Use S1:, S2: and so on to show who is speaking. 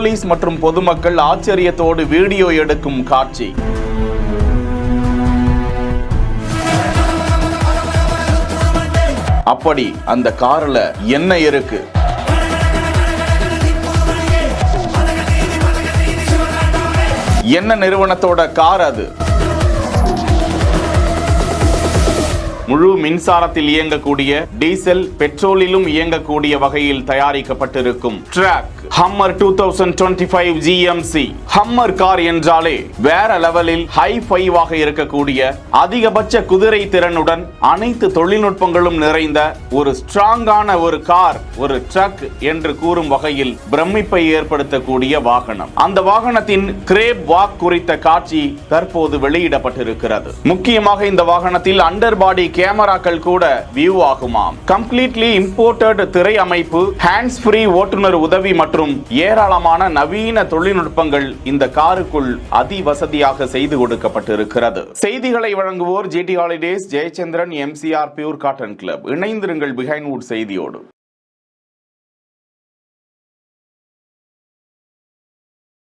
S1: Police மற்றும் பொதுமக்கள் ஆச்சரியத்தோடு வீடியோ எடுக்கும் காட்சி. அப்படி அந்த கார்ல என்ன இருக்கு? என்ன நிறுவனத்தோட கார் அது? முழு மின்சாரத்தில் இயங்கக்கூடிய, டீசல் பெட்ரோலிலும் இயங்கக்கூடிய வகையில் தயாரிக்கப்பட்டிருக்கும் truck Hummer 2025 GMC. Hummer car என்றாலே வேற லெவலில் ஹை-ஃபைவாக இருக்கக்கூடிய, அதிகபட்ச குதிரை திறனுடன் அனைத்து தொழில்நுட்பங்களும் நிறைந்த ஒரு ஸ்ட்ராங்கான ஒரு கார், ஒரு ட்ரக் என்று கூறும் வகையில் பிரமிப்பை ஏற்படுத்தக்கூடிய வாகனம். அந்த வாகனத்தின் கிரேப் வாக் குறித்த காட்சி தற்போது வெளியிடப்பட்டிருக்கிறது. முக்கியமாக இந்த வாகனத்தில் அண்டர் பாடி கேமராக்கள் கூட வியூ ஆகுமாம். கம்ப்ளீட்லி இம்போர்ட்டட் திரை அமைப்பு, ஹேண்ட்ஸ் ஃப்ரீ ஓட்டுநர் உதவி மற்றும் ஏராளமான நவீன தொழில்நுட்பங்கள் இந்த காருக்குள் அதிவசதியாக செய்து கொடுக்கப்பட்டிருக்கிறது. செய்திகளை வழங்குவோர் GT holidays, Jayachandran, MCR pure cotton club. இணைந்திருங்கள் பிஹைண்ட் வுட் செய்தியோடு.